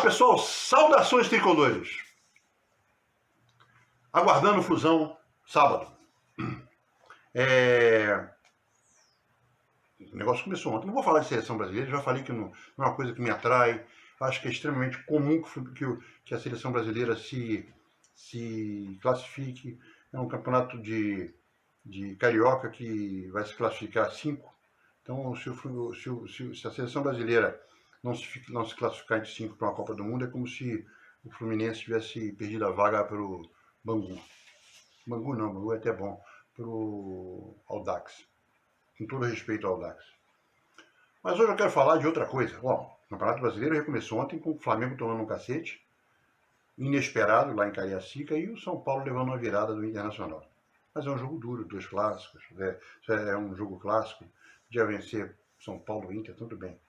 pessoal, saudações tricolores. Aguardando Fusão sábado. O negócio começou ontem. Não vou falar de seleção brasileira, já falei que não é uma coisa que me atrai. Acho que é extremamente comum que a seleção brasileira se classifique. É um campeonato de carioca que vai se classificar 5. Então, se a seleção brasileira não se classificar entre 5 para uma Copa do Mundo, é como se o Fluminense tivesse perdido a vaga para o Bangu. Bangu não, Bangu é até bom. Para o Audax. Com todo respeito ao Audax. Mas hoje eu quero falar de outra coisa. Bom, o Campeonato Brasileiro recomeçou ontem com o Flamengo tomando um cacete inesperado lá em Cariacica e o São Paulo levando uma virada do Internacional. Mas é um jogo duro, 2 clássicos, é um jogo clássico. Podia vencer São Paulo e Inter, tudo bem.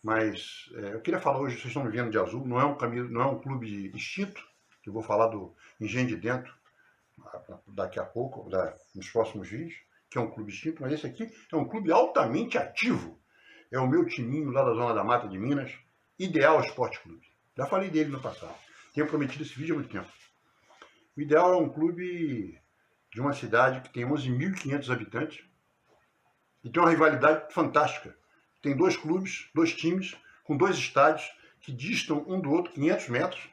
Mas eu queria falar hoje, vocês estão me vendo de azul, não é um clube extinto, que eu vou falar do Engenho de Dentro daqui a pouco, nos próximos vídeos, que é um clube extinto, mas esse aqui é um clube altamente ativo. É o meu timinho lá da Zona da Mata de Minas, Ideal Esporte Clube. Já falei dele no passado. Tenho prometido esse vídeo há muito tempo. O Ideal é um clube de uma cidade que tem 11.500 habitantes e tem uma rivalidade fantástica. Tem 2 clubes, 2 times, com 2 estádios que distam um do outro 500 metros.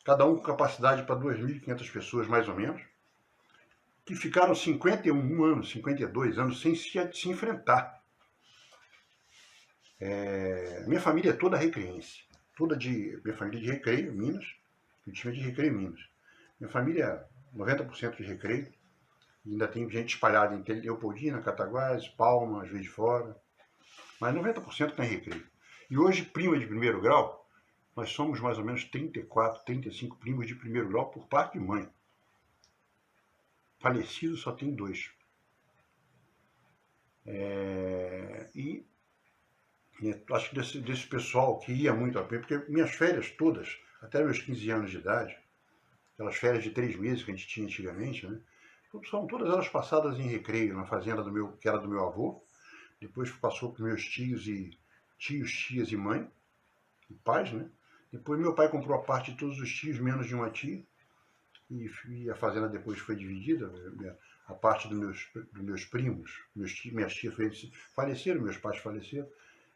Cada um com capacidade para 2.500 pessoas, mais ou menos, que ficaram 51 anos, 52 anos sem se enfrentar. Minha família é toda recreense, minha família de Recreio, Minas, o time é de Recreio, Minas. Minha família é 90% de Recreio, e ainda tem gente espalhada em Leopoldina, Cataguases, Palma, Juiz de Fora, mas 90% está em Recreio. E hoje, prima de primeiro grau, nós somos mais ou menos 34, 35 primos de primeiro grau por parte de mãe. Falecido só tem 2. E acho que desse pessoal que ia muito a pé, porque minhas férias todas, até meus 15 anos de idade, aquelas férias de 3 meses que a gente tinha antigamente, né? São todas elas passadas em Recreio, na fazenda que era do meu avô. Depois passou para meus tios, tias e mãe, e pais, né? Depois meu pai comprou a parte de todos os tios, menos de uma tia. E a fazenda depois foi dividida, a parte dos meus primos, minhas tias faleceram, meus pais faleceram.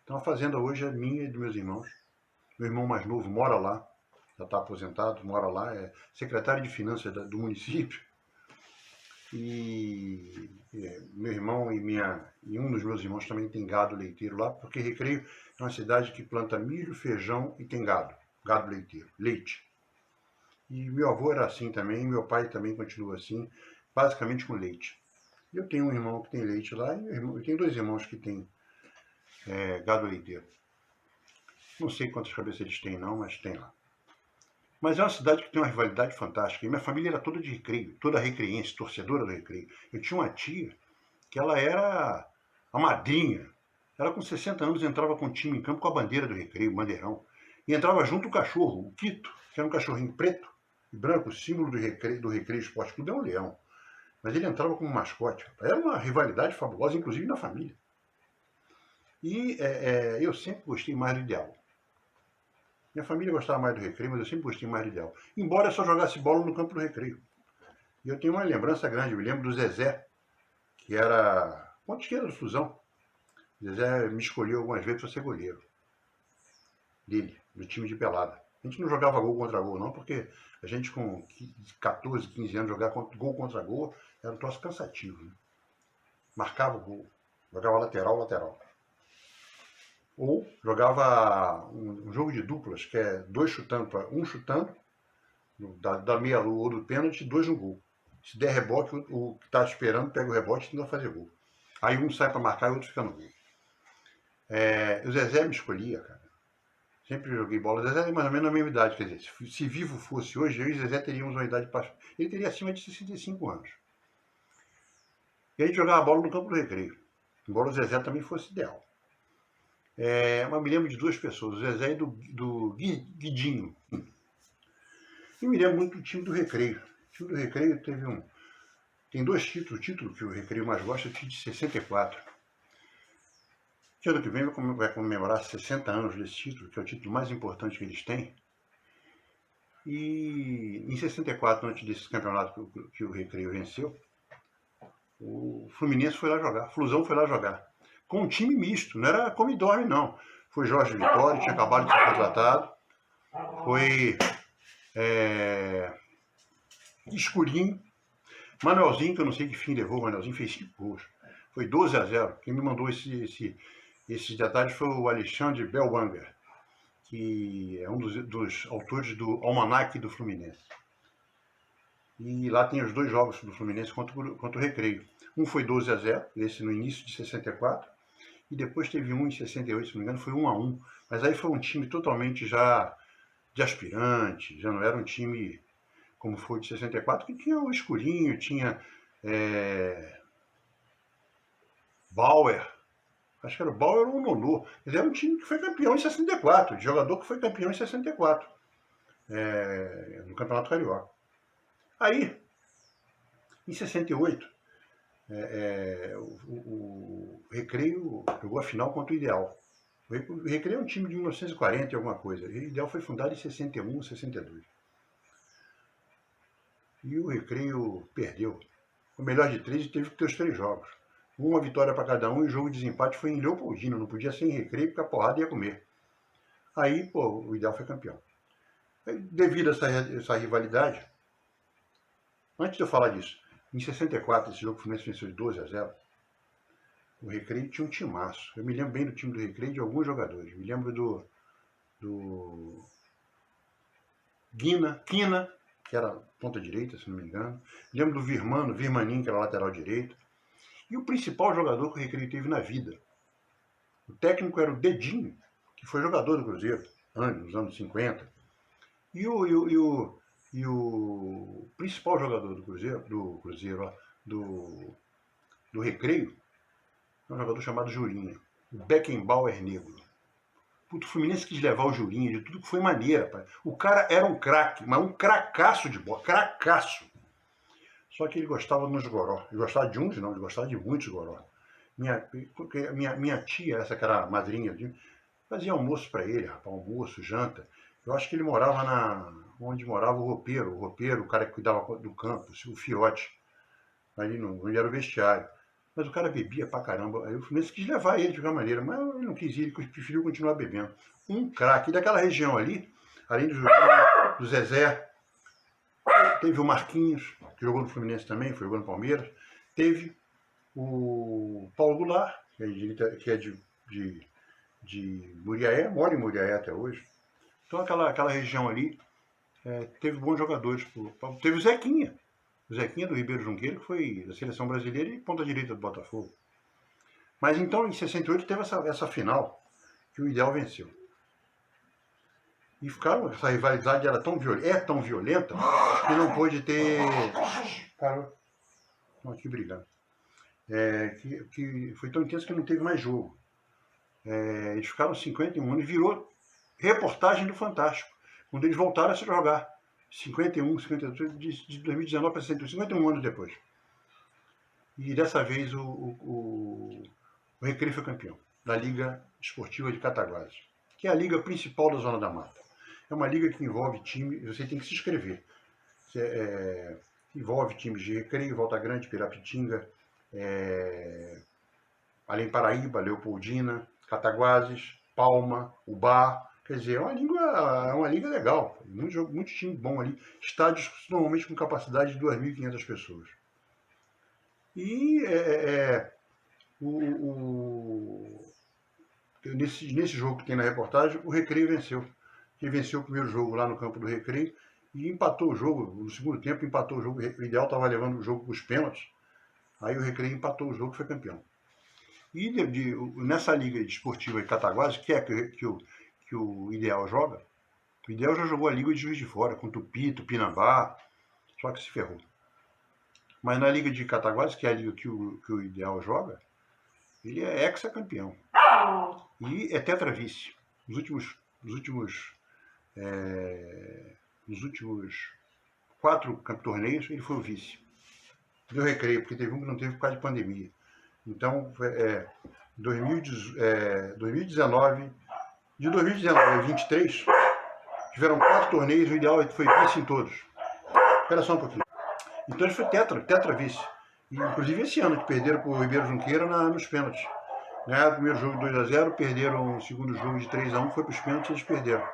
Então a fazenda hoje é minha e dos meus irmãos. Meu irmão mais novo mora lá, já está aposentado, mora lá, é secretário de finanças do município. E meu irmão e um dos meus irmãos também tem gado leiteiro lá, porque Recreio é uma cidade que planta milho, feijão e tem gado leiteiro, leite. E meu avô era assim também, meu pai também continua assim, basicamente com leite. Eu tenho um irmão que tem leite lá e eu tenho 2 irmãos que têm gado leiteiro. Não sei quantas cabeças eles têm não, mas tem lá. Mas é uma cidade que tem uma rivalidade fantástica. E minha família era toda de Recreio, toda recreiense, torcedora do Recreio. Eu tinha uma tia que ela era a madrinha. Ela com 60 anos entrava com o time em campo com a bandeira do Recreio, o bandeirão. E entrava junto o cachorro, o Quito, que era um cachorrinho preto e branco, o símbolo do Recreio Esporte Clube é um leão. Mas ele entrava como mascote. Era uma rivalidade fabulosa, inclusive na família. E eu sempre gostei mais do Ideal. Minha família gostava mais do Recreio, mas eu sempre gostei mais do Ideal. Embora eu só jogasse bola no campo do Recreio. E eu tenho uma lembrança grande, eu me lembro do Zezé, que era ponta esquerda do Fusão. O Zezé me escolheu algumas vezes para ser goleiro dele, do time de pelada. A gente não jogava gol contra gol, não, porque a gente com 14, 15 anos jogar gol contra gol era um troço cansativo. Né? Marcava o gol, jogava lateral. Ou jogava um jogo de duplas, que é 2 chutando, um chutando, da meia-lua ou do pênalti, 2 no gol. Se der rebote, o que está esperando pega o rebote e tenta fazer gol. Aí um sai para marcar e o outro fica no gol. O Zezé me escolhia, cara. Sempre joguei bola. O Zezé é mais ou menos a mesma idade, quer dizer, se vivo fosse hoje, eu e o Zezé teríamos uma idade para... Ele teria acima de 65 anos. E a gente jogava bola no campo do Recreio. Embora o Zezé também fosse ideal. Mas me lembro de 2 pessoas, o Zezé e do Guidinho. E me lembro muito do time do Recreio. time do Recreio tem 2 títulos. O título que o Recreio mais gosta é o título de 64. Que ano que vem vai comemorar 60 anos desse título, que é o título mais importante que eles têm. E em 64, antes desse campeonato que o Recreio venceu, o Fluminense foi lá jogar, o Flusão foi lá jogar. Com um time misto, não era come e dorme, não. Foi Jorge Vitória, tinha acabado de ser contratado. Foi Escurinho, Manuelzinho, que eu não sei que fim levou, o Manuelzinho fez 5 gols. Foi 12-0. Quem me mandou esses detalhes foi o Alexandre Belwanger, que é um dos autores do Almanaque do Fluminense. E lá tem os 2 jogos do Fluminense contra o Recreio. Um foi 12-0, esse no início de 64, e depois teve um em 68, se não me engano, foi 1-1. Mas aí foi um time totalmente já de aspirante, já não era um time como foi de 64, que tinha o Escurinho, tinha Bauer, acho que era o Bauer ou o Nonô. Mas era um time que foi campeão em 64, de jogador que foi campeão em 64, no Campeonato Carioca. Aí, em 68, o Recreio jogou a final contra o Ideal. O Recreio é um time de 1940 e alguma coisa. E o Ideal foi fundado em 61, 62. E o Recreio perdeu. O melhor de 3 e teve que ter os 3 jogos. Uma vitória para cada um e o jogo de desempate foi em Leopoldina. Não podia ser em Recreio porque a porrada ia comer. Aí, o Ideal foi campeão. Devido a essa rivalidade, antes de eu falar disso, em 64, esse jogo o Fluminense venceu de 12-0. O Recreio tinha um timaço. Eu me lembro bem do time do Recreio de alguns jogadores. Me lembro do Quina, que era ponta direita, se não me engano. Me lembro do Virmaninho, que era lateral direito. E o principal jogador que o Recreio teve na vida. O técnico era o Dedinho, que foi jogador do Cruzeiro, nos anos 50. E o principal jogador do Recreio, é um jogador chamado Jurinha, o Beckenbauer negro. Puto, o Fluminense quis levar o Jurinha de tudo que foi maneira, pai. O cara era um craque, mas um cracaço de bola, cracaço. Só que ele gostava dos goró. Ele gostava de uns, não, ele gostava de muitos goró. Minha tia, essa que era a madrinha, fazia almoço para ele, rapaz, almoço, janta. Eu acho que ele morava onde morava o roupeiro, o cara que cuidava do campo, o Fiote, ali onde era o vestiário. Mas o cara bebia pra caramba. Aí o Fluminense quis levar ele de qualquer maneira, mas ele não quis ir, ele preferiu continuar bebendo. Um craque. Daquela região ali, além do Juninho, do Zezé, teve o Marquinhos, que jogou no Fluminense também, foi jogou no Palmeiras. Teve o Paulo Goulart, que é de Muriaé, mora em Muriaé até hoje. Então aquela região ali teve bons jogadores. Teve o Zequinha do Ribeiro Junqueiro, que foi da seleção brasileira e ponta direita do Botafogo. Mas então, em 68, teve essa final que o Ideal venceu. E essa rivalidade era tão violenta, que não pôde ter... Cara, estão aqui brigando. Que foi tão intenso que não teve mais jogo. Eles ficaram 51 anos e virou reportagem do Fantástico, quando eles voltaram a se jogar. 51, 52, de 2019 para 51 anos depois. E dessa vez o Recreio foi campeão da Liga Esportiva de Cataguases, que é a liga principal da Zona da Mata. É uma liga que envolve time, você tem que se inscrever. Envolve times de Recreio, Volta Grande, Pirapitinga, Além Paraíba, Leopoldina, Cataguases, Palma, Ubá. Quer dizer, é uma liga legal. Muito time bom ali. Estádios normalmente com capacidade de 2.500 pessoas. E nesse jogo que tem na reportagem, o Recreio venceu. Ele venceu o primeiro jogo lá no campo do Recreio e empatou o jogo. No segundo tempo, empatou o jogo. O Ideal estava levando o jogo para os pênaltis. Aí o Recreio empatou o jogo e foi campeão. E nessa liga esportiva de Cataguases, que é que o Ideal joga, o Ideal já jogou a Liga de Juiz de Fora, com Tupi, Tupinambá, só que se ferrou. Mas na Liga de Cataguases, que é a liga que o Ideal joga, ele é ex-campeão. E é tetravice. Nos últimos 4 torneios, ele foi o vice. Deu Recreio, porque teve um que não teve por causa de pandemia. Então, 2019, de 2019 a 2023, tiveram 4 torneios, o ideal foi vice em todos. Espera só um pouquinho. Então ele foi tetra vice. E, inclusive esse ano, que perderam para o Ribeiro Junqueira nos pênaltis. Ganharam o primeiro jogo de 2-0, perderam o segundo jogo de 3-1, foi para os pênaltis e eles perderam.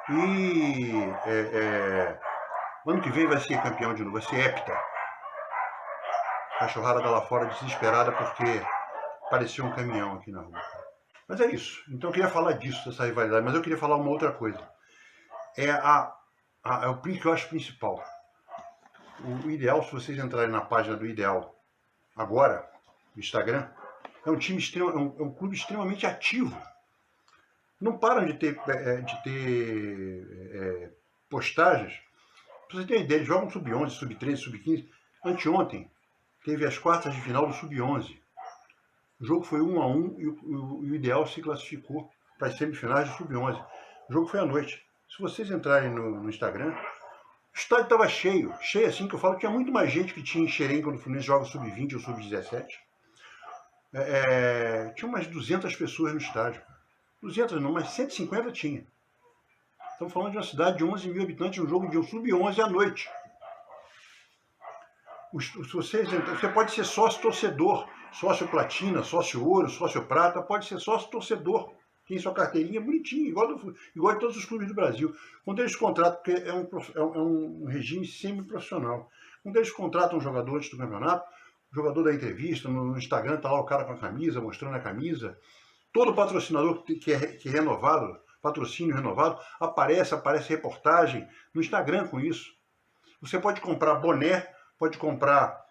E ano que vem vai ser campeão de novo, vai ser hepta. A cachorrada tá lá fora desesperada porque apareceu um caminhão aqui na rua. Mas é isso. Então eu queria falar disso, dessa rivalidade, mas eu queria falar uma outra coisa. É o que eu acho principal. O ideal, se vocês entrarem na página do Ideal agora, no Instagram, é um clube extremamente ativo. Não param de ter postagens. Pra você ter uma ideia, eles jogam sub-11, sub-13, sub-15. Anteontem teve as quartas de final do sub-11. O jogo foi 1-1 e o Ideal se classificou para as semifinais do sub-11. O jogo foi à noite. Se vocês entrarem no Instagram, o estádio estava cheio assim que eu falo, tinha muito mais gente que tinha em Xerém quando o Fluminense joga sub-20 ou sub-17. Tinha umas 200 pessoas no estádio. 200 não, mas 150 tinha. Estamos falando de uma cidade de 11 mil habitantes, um jogo de um sub-11 à noite. Você pode ser sócio-torcedor, sócio platina, sócio ouro, sócio prata, pode ser sócio-torcedor. Tem sua carteirinha bonitinha, igual de todos os clubes do Brasil. Quando eles contratam, porque é um regime semi-profissional. Quando eles contratam um jogador antes do campeonato, o jogador da entrevista, no Instagram está lá o cara com a camisa, mostrando a camisa. Todo patrocinador que é renovado, patrocínio renovado, aparece reportagem no Instagram com isso. Você pode comprar boné, pode comprar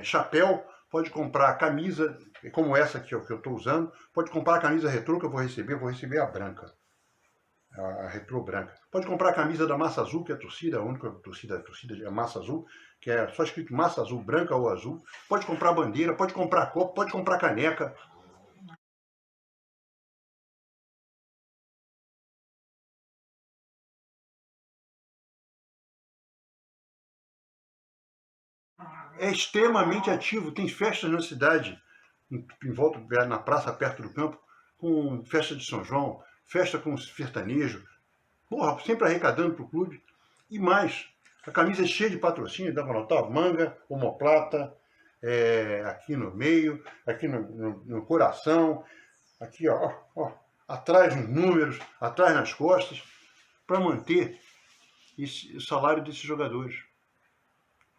chapéu, pode comprar camisa, como essa que eu estou usando, pode comprar a camisa retrô que eu vou receber a branca, a retrô branca. Pode comprar a camisa da Massa Azul, que é a única torcida é Massa Azul, que é só escrito Massa Azul, branca ou azul. Pode comprar bandeira, pode comprar copo, pode comprar caneca. É extremamente ativo, tem festas na cidade, em volta, na praça, perto do campo, com festa de São João, festa com sertanejo, porra, sempre arrecadando para o clube. E mais, a camisa é cheia de patrocínio, dá para notar, manga, omoplata, aqui no meio, aqui no coração, aqui ó, atrás nos números, atrás nas costas, para manter o salário desses jogadores.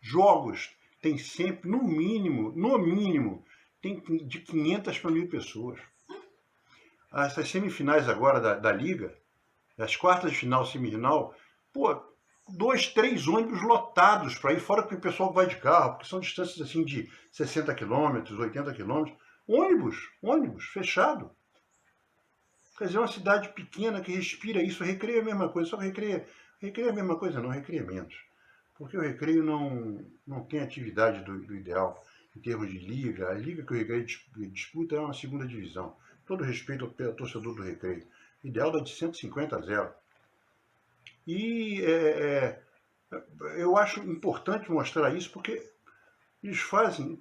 Jogos tem sempre, no mínimo, tem de 500 para 1.000 pessoas. Essas semifinais agora da Liga, as quartas de final, semifinal, 2, 3 ônibus lotados para ir, fora que o pessoal vai de carro, porque são distâncias assim de 60 quilômetros, 80 quilômetros. Ônibus, fechado. Quer dizer, é uma cidade pequena que respira isso. Recreio é a mesma coisa, só que Recreio é a mesma coisa não, Recreio é menos. Porque o Recreio não tem atividade do ideal em termos de liga. A liga que o Recreio disputa é uma segunda divisão. Todo respeito ao torcedor do Recreio. O ideal dá de 150 a 0. E eu acho importante mostrar isso porque eles fazem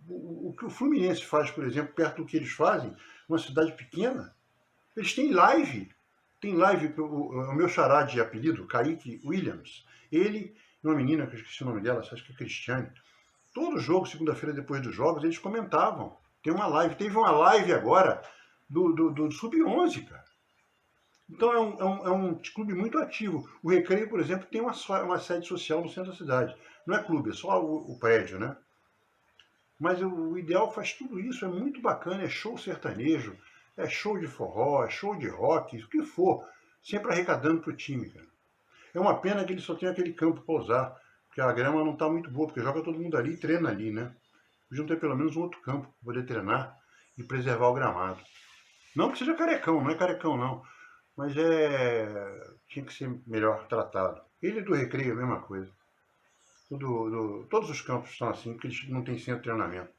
o que o Fluminense faz, por exemplo, perto do que eles fazem, uma cidade pequena. Eles têm live. Tem live, o meu xará de apelido, Kaique Williams, ele e uma menina, que eu esqueci o nome dela, acho que é Cristiane, todo jogo, segunda-feira depois dos jogos, eles comentavam. Tem uma live, teve uma live agora do Sub-11, cara. Então é um clube muito ativo. O Recreio, por exemplo, tem uma sede social no centro da cidade. Não é clube, é só o prédio, né? Mas o Ideal faz tudo isso, é muito bacana, é show sertanejo, é show de forró, é show de rock, o que for, sempre arrecadando para o time, cara. É uma pena que ele só tem aquele campo para usar, porque a grama não está muito boa, porque joga todo mundo ali e treina ali, né? Podiam ter pelo menos um outro campo para poder treinar e preservar o gramado. Não que seja carecão, não é carecão não, mas tinha que ser melhor tratado. Ele do Recreio é a mesma coisa. Todos os campos são assim, porque eles não têm centro de treinamento.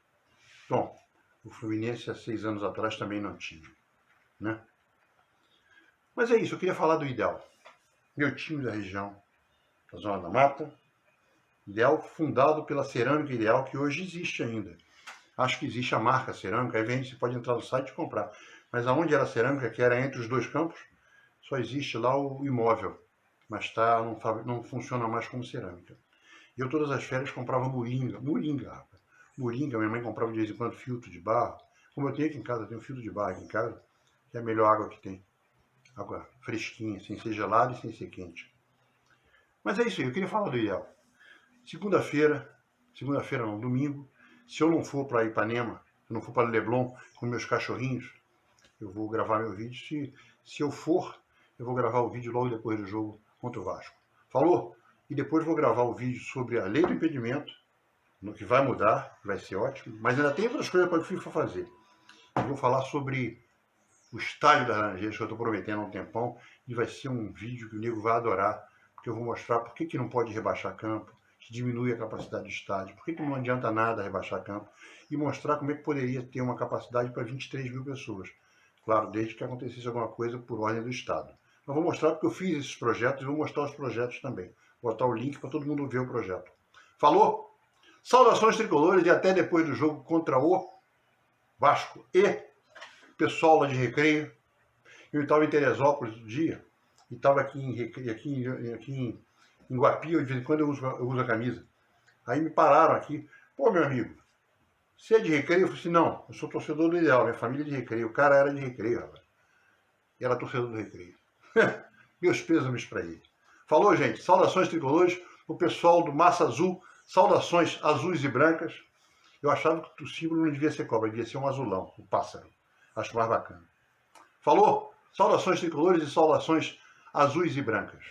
Bom, o Fluminense há 6 anos atrás também não tinha, né? Mas é isso, eu queria falar do Ideal. Meu time da região. da Zona da Mata. Ideal fundado pela Cerâmica Ideal, que hoje existe ainda. Acho que existe a marca Cerâmica, aí vende, você pode entrar no site e comprar. Mas aonde era a Cerâmica, que era entre os dois campos, só existe lá o imóvel. Mas não funciona mais como cerâmica. Eu todas as férias comprava moringa, rapaz. Moringa, minha mãe comprava de vez em quando filtro de barro. Como eu tenho aqui em casa, eu tenho filtro de barro aqui em casa, que é a melhor água que tem. Água fresquinha, sem ser gelada e sem ser quente. Mas é isso aí, eu queria falar do ideal. Segunda-feira não, domingo, se eu não for para Ipanema, se eu não for para Leblon com meus cachorrinhos, eu vou gravar meu vídeo. Se eu for, eu vou gravar o vídeo logo depois do jogo contra o Vasco. Falou? E depois vou gravar o vídeo sobre a lei do impedimento, no que vai mudar, vai ser ótimo, mas ainda tem outras coisas para o FIFA fazer. Eu vou falar sobre o estádio das Laranjeiras, que eu estou prometendo há um tempão, e vai ser um vídeo que o nego vai adorar, porque eu vou mostrar por que não pode rebaixar campo, que diminui a capacidade do estádio, por que não adianta nada rebaixar campo, e mostrar como é que poderia ter uma capacidade para 23 mil pessoas. Claro, desde que acontecesse alguma coisa por ordem do Estado. Mas vou mostrar porque eu fiz esses projetos e vou mostrar os projetos também. Vou botar o link para todo mundo ver o projeto. Falou? Saudações tricolores e até depois do jogo contra o Vasco. E pessoal lá de Recreio. Eu estava em Teresópolis no dia e estava aqui em Guapi, de vez em quando eu uso a camisa. Aí me pararam aqui. Pô, meu amigo, você é de Recreio? Eu falei assim, não, eu sou torcedor do Ideal, minha família é de Recreio. O cara era de Recreio, rapaz. E era torcedor do Recreio. Meus pêsames para ele. Falou, gente. Saudações tricolores. O pessoal do Massa Azul. Saudações azuis e brancas. Eu achava que o símbolo não devia ser cobra, devia ser um azulão, um pássaro. Acho mais bacana. Falou? Saudações tricolores e saudações azuis e brancas.